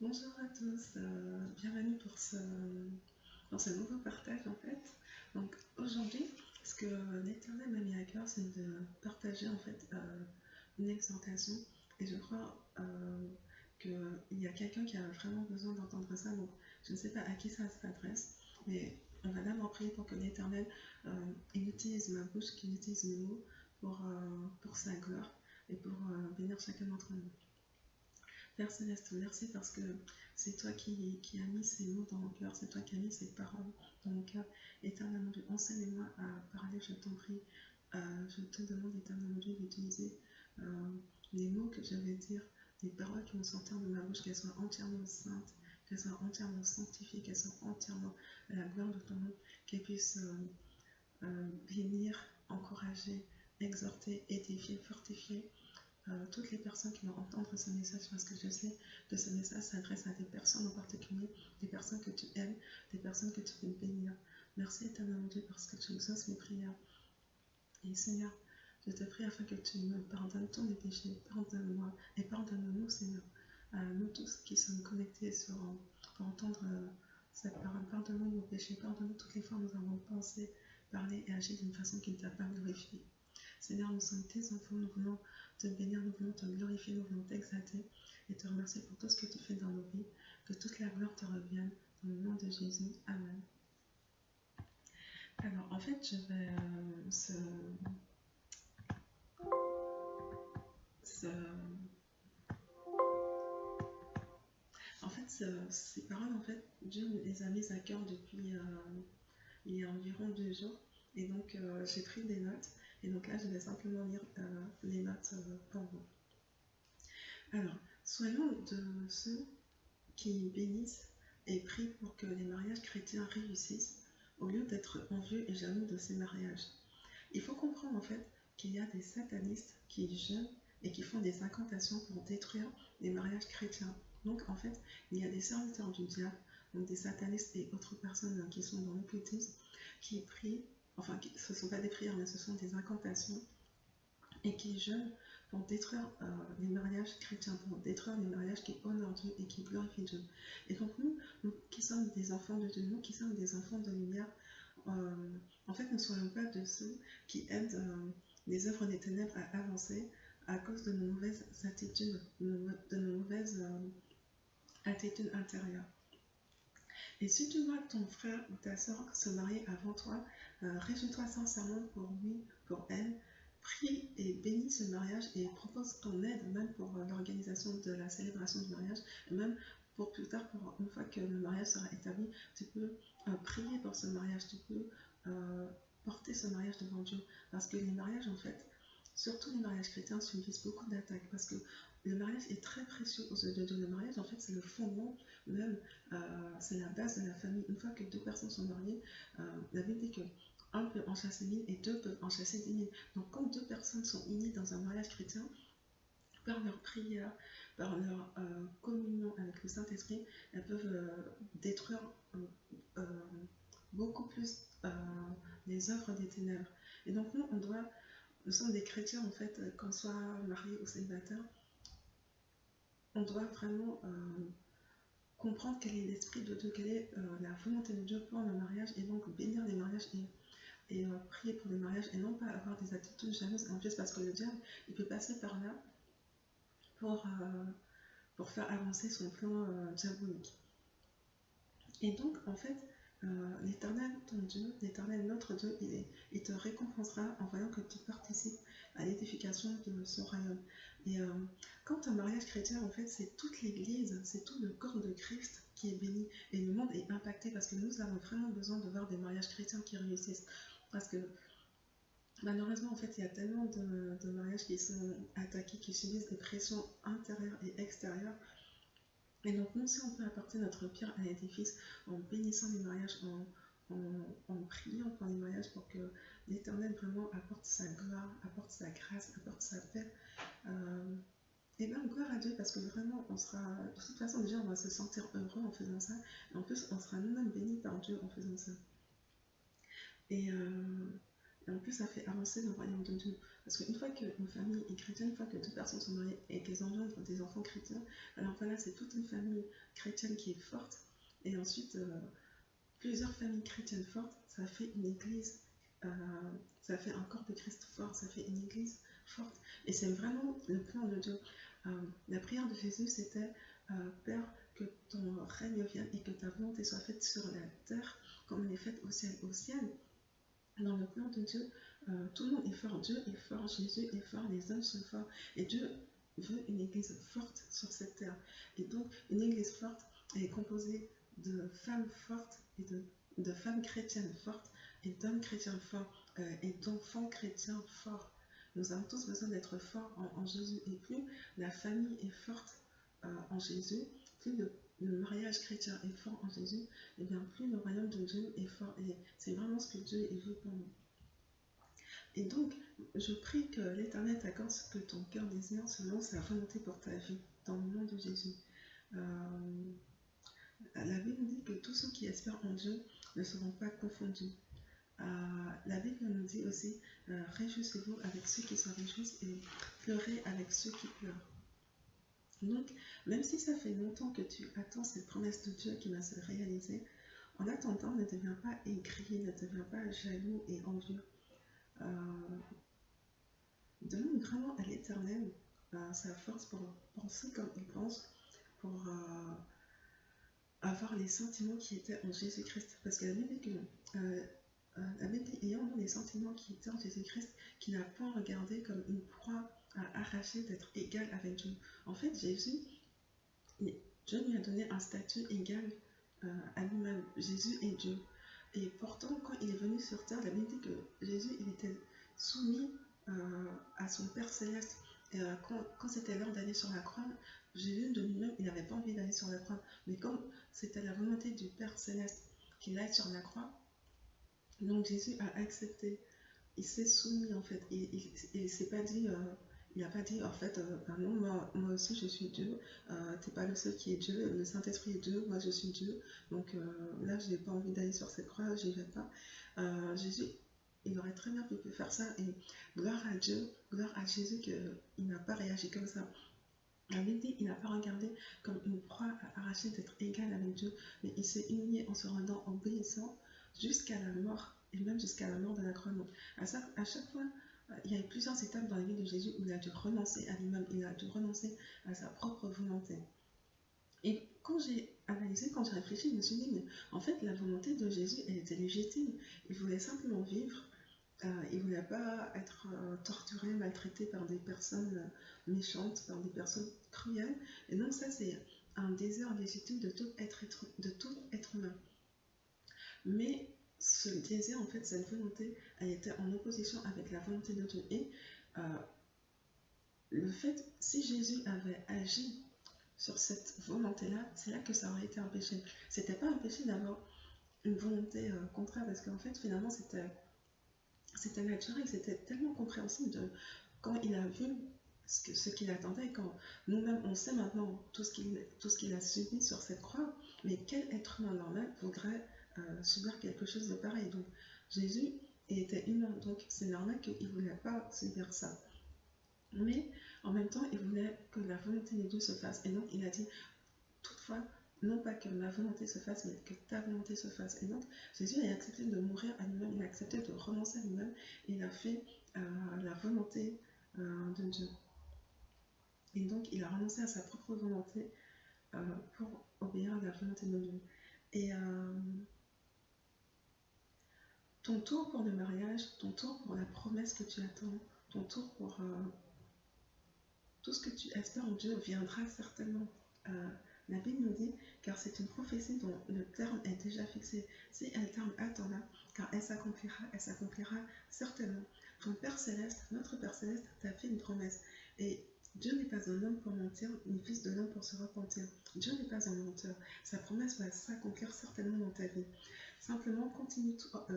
Bonjour à tous, bienvenue pour ce nouveau partage en fait. Donc aujourd'hui, ce que l'Éternel m'a mis à cœur, c'est de partager en fait une exhortation. Et je crois qu'il y a quelqu'un qui a vraiment besoin d'entendre ça. Donc je ne sais pas à qui ça s'adresse, mais on va d'abord prier pour que l'Éternel il utilise ma bouche, qu'il utilise mes mots pour sa gloire et pour bénir chacun d'entre nous. Père Céleste, merci parce que c'est toi qui as mis ces mots dans mon cœur, c'est toi qui as mis ces paroles dans mon cœur. Éternellement Dieu, enseigne-moi à parler, je t'en prie. Je te demande, éternellement Dieu, d'utiliser les mots que je vais dire, les paroles qui vont sortir de ma bouche, qu'elles soient entièrement saintes, qu'elles soient entièrement sanctifiées, qu'elles soient entièrement à la gloire de ton nom, qu'elles puissent bénir, encourager, exhorter, édifier, fortifier toutes les personnes qui vont entendre ce message, parce que je sais que ce message s'adresse à des personnes en particulier, des personnes que tu aimes, des personnes que tu veux bénir. Merci éternellement Dieu parce que tu exauces mes prières. Et Seigneur, je te prie afin que tu me pardonnes tous mes péchés. Pardonne-moi et pardonne-nous, Seigneur, à nous tous qui sommes connectés pour entendre cette parole. Pardonne-nous nos péchés, pardonne-nous toutes les fois où nous avons pensé, parlé et agi d'une façon qui ne t'a pas glorifié. Seigneur, nous sommes tes enfants, nous voulons te bénir, nous voulons te glorifier, nous voulons t'exalter et te remercier pour tout ce que tu fais dans nos vies. Que toute la gloire te revienne. Dans le nom de Jésus. Amen. Alors, en fait, je vais ces paroles, en fait, Dieu me les a mises à cœur depuis il y a environ 2 jours. Et donc, j'ai pris des notes. Et donc là, je vais simplement lire les notes pour vous. Alors, soyons de ceux qui bénissent et prient pour que les mariages chrétiens réussissent, au lieu d'être envieux et jaloux de ces mariages. Il faut comprendre en fait qu'il y a des satanistes qui jeûnent et qui font des incantations pour détruire les mariages chrétiens. Donc en fait, il y a des serviteurs du diable, donc des satanistes et autres personnes qui sont dans l'occultisme, qui prient, enfin ce ne sont pas des prières, mais ce sont des incantations, et qui jeûnent pour détruire les mariages chrétiens, pour détruire les mariages qui honorent Dieu et qui glorifient Dieu. Et donc nous qui sommes des enfants de Dieu, nous qui sommes des enfants de lumière, en fait ne soyons pas de ceux qui aident les œuvres des ténèbres à avancer à cause de nos mauvaises attitudes, de nos mauvaises attitudes intérieures. Et si tu vois ton frère ou ta soeur se marier avant toi, réjouis-toi sincèrement pour lui, pour elle. Prie et bénis ce mariage et propose ton aide même pour l'organisation de la célébration du mariage, et même pour plus tard, pour une fois que le mariage sera établi, tu peux prier pour ce mariage, tu peux porter ce mariage devant Dieu. Parce que les mariages, en fait, surtout les mariages chrétiens, subissent beaucoup d'attaques. Parce que le mariage est très précieux aux yeux de Dieu. Le mariage, en fait, c'est le fondement même, c'est la base de la famille. Une fois que deux personnes sont mariées, la Bible dit que un peut en chasser 1000 et deux peuvent en chasser 10 000. Donc quand deux personnes sont unies dans un mariage chrétien, par leur prière, par leur communion avec le Saint-Esprit, elles peuvent détruire beaucoup plus les œuvres des ténèbres. Et donc nous sommes des chrétiens en fait, qu'on soit mariés ou célibataires, on doit vraiment comprendre quel est l'esprit de Dieu, quelle est la volonté de Dieu pour le mariage, et donc bénir les mariages et prier pour les mariages, et non pas avoir des attitudes jalouses en plus, parce que le diable il peut passer par là pour faire avancer son plan diabolique. Et donc en fait l'Éternel ton Dieu, l'Éternel notre Dieu, il te récompensera en voyant que tu participes à l'édification de son royaume. Et quand un mariage chrétien, en fait, c'est toute l'Église, c'est tout le corps de Christ qui est béni. Et le monde est impacté parce que nous avons vraiment besoin de voir des mariages chrétiens qui réussissent. Parce que malheureusement, en fait, il y a tellement de mariages qui sont attaqués, qui subissent des pressions intérieures et extérieures. Et donc, nous, si on peut apporter notre pierre à l'édifice en bénissant les mariages, en priant pour les mariages pour que l'Éternel vraiment apporte sa gloire, apporte sa grâce, apporte sa paix, et bien, gloire à Dieu, parce que vraiment, on sera, de toute façon, déjà, on va se sentir heureux en faisant ça, et en plus, on sera nous-mêmes bénis par Dieu en faisant ça. Et Et en plus, ça fait avancer le royaume de Dieu. Parce qu'une fois qu'une famille est chrétienne, une fois que deux personnes sont mariées et qu'elles engendrent des enfants chrétiens, alors voilà, c'est toute une famille chrétienne qui est forte. Et ensuite, plusieurs familles chrétiennes fortes, ça fait une église, euh, ça fait un corps de Christ fort, ça fait une église forte. Et c'est vraiment le plan de Dieu. La prière de Jésus, c'était Père, que ton règne vienne et que ta volonté soit faite sur la terre comme elle est faite au ciel. Au ciel, dans le plan de Dieu, tout le monde est fort. Dieu est fort, Jésus est fort, les hommes sont forts. Et Dieu veut une église forte sur cette terre. Et donc, une église forte est composée de femmes fortes et de femmes chrétiennes fortes et d'hommes chrétiens forts et d'enfants chrétiens forts. Nous avons tous besoin d'être forts en Jésus. Et plus la famille est forte en Jésus, plus le mariage chrétien est fort en Jésus, et bien plus le royaume de Dieu est fort. Et c'est vraiment ce que Dieu veut pour nous. Et donc, je prie que l'Éternel t'accorde ce que ton cœur désire selon sa volonté pour ta vie, dans le nom de Jésus. La Bible dit que tous ceux qui espèrent en Dieu ne seront pas confondus. La Bible nous dit aussi réjouissez-vous avec ceux qui se réjouissent et pleurez avec ceux qui pleurent. Donc, même si ça fait longtemps que tu attends cette promesse de Dieu qui va se réaliser, en attendant, ne deviens pas aigri, ne deviens pas jaloux et envieux. Demande vraiment à l'Éternel sa force pour penser comme il pense, pour avoir les sentiments qui étaient en Jésus-Christ. Parce que la Bible dit que la Bible dit, ayant les sentiments qui étaient en Jésus-Christ, qui n'a point regardé comme une proie à arracher d'être égal avec Dieu. En fait, Jésus, Dieu lui a donné un statut égal à lui-même. Jésus est Dieu. Et pourtant, quand il est venu sur terre, la Bible dit que Jésus, il était soumis à son Père Céleste. Et quand c'était l'heure d'aller sur la croix, Jésus de lui-même, il n'avait pas envie d'aller sur la croix. Mais comme c'était la volonté du Père Céleste qu'il aille sur la croix, donc Jésus a accepté. Il s'est soumis en fait. Il s'est pas dit... il n'a pas dit en fait, non, moi aussi je suis Dieu, t'es pas le seul qui est Dieu, le Saint-Esprit est Dieu, moi je suis Dieu, donc là je n'ai pas envie d'aller sur cette croix, j'y vais pas. Jésus, il aurait très bien pu faire ça, et gloire à Dieu, gloire à Jésus qu'il n'a pas réagi comme ça. La Bible dit il n'a pas regardé comme une proie à arracher d'être égal avec Dieu, mais il s'est humilié en se rendant obéissant jusqu'à la mort, et même jusqu'à la mort de la croix. Donc à chaque fois, il y a eu plusieurs étapes dans la vie de Jésus où il a dû renoncer à lui-même, il a dû renoncer à sa propre volonté. Et quand j'ai analysé, quand j'ai réfléchi, je me suis dit, mais en fait, la volonté de Jésus, elle était légitime. Il voulait simplement vivre, il ne voulait pas être torturé, maltraité par des personnes méchantes, par des personnes cruelles. Et donc ça, c'est un désir légitime de tout être humain. Mais ce désir, en fait, cette volonté, elle était en opposition avec la volonté de Dieu. Et le fait, si Jésus avait agi sur cette volonté-là, c'est là que ça aurait été un péché. C'était pas un péché d'avoir une volonté contraire, parce qu'en fait, finalement, c'était naturel, c'était tellement compréhensible quand il a vu ce qu'il attendait, quand nous-mêmes on sait maintenant tout ce qu'il a subi sur cette croix, mais quel être humain normal voudrait subir quelque chose de pareil? Donc Jésus était humain, donc c'est normal qu'il ne voulait pas subir ça. Mais en même temps, il voulait que la volonté de Dieu se fasse. Et donc il a dit, toutefois, non pas que ma volonté se fasse, mais que ta volonté se fasse. Et donc, Jésus a accepté de mourir à lui-même, il a accepté de renoncer à lui-même, et il a fait la volonté de Dieu. Et donc, il a renoncé à sa propre volonté pour obéir à la volonté de Dieu. Et ton tour pour le mariage, ton tour pour la promesse que tu attends, ton tour pour tout ce que tu espères en Dieu viendra certainement. La Bible nous dit, car c'est une prophétie dont le terme est déjà fixé. Si elle tarde, attends-la, car elle s'accomplira certainement. Ton Père Céleste, notre Père Céleste, t'a fait une promesse. Et Dieu n'est pas un homme pour mentir, ni fils de l'homme pour se repentir. Dieu n'est pas un menteur. Sa promesse va s'accomplir certainement dans ta vie. Simplement, continue toi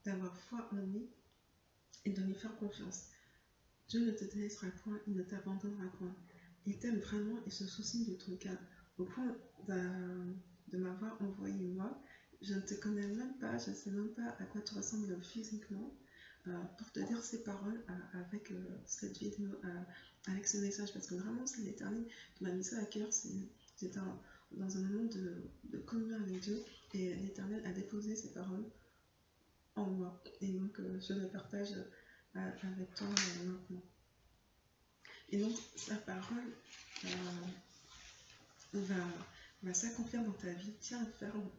d'avoir foi en lui et de lui faire confiance. Dieu ne te délaissera point, il ne t'abandonnera point. Il t'aime vraiment et se soucie de ton cas, au point de m'avoir envoyé moi. Je ne te connais même pas, je ne sais même pas à quoi tu ressembles physiquement. pour te dire ces paroles avec cette vidéo, avec ce message, parce que vraiment c'est l'Éternel qui m'a mis ça à cœur. J'étais dans un moment de communion avec Dieu et l'Éternel a déposé ces paroles en moi. Et donc je le partage avec toi maintenant. Et donc sa parole va, va s'accomplir dans ta vie. Tiens ferme.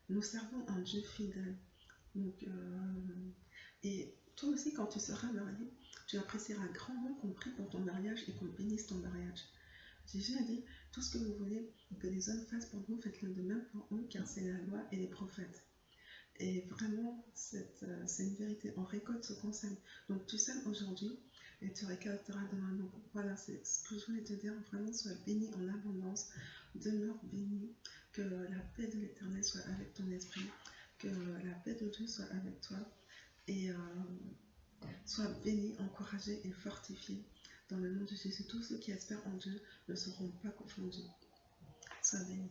Nous servons un Dieu fidèle. Donc, et toi aussi, quand tu seras marié, tu apprécieras grandement qu'on prie pour ton mariage et qu'on bénisse ton mariage. Jésus a dit, tout ce que vous voulez que les hommes fassent pour vous, faites-le de même pour eux, car c'est la loi et les prophètes. Et vraiment, c'est une vérité. On récolte ce qu'on sème. Donc tu sèmes aujourd'hui et tu récolteras demain. Donc voilà, c'est ce que je voulais te dire. Vraiment, sois béni en abondance. Demeure béni. Que la paix de l'Éternel soit avec ton esprit. Que la paix de Dieu soit avec toi. Et sois béni, encouragé et fortifié. Dans le nom de Jésus, tous ceux qui espèrent en Dieu ne seront pas confondus. Sois béni.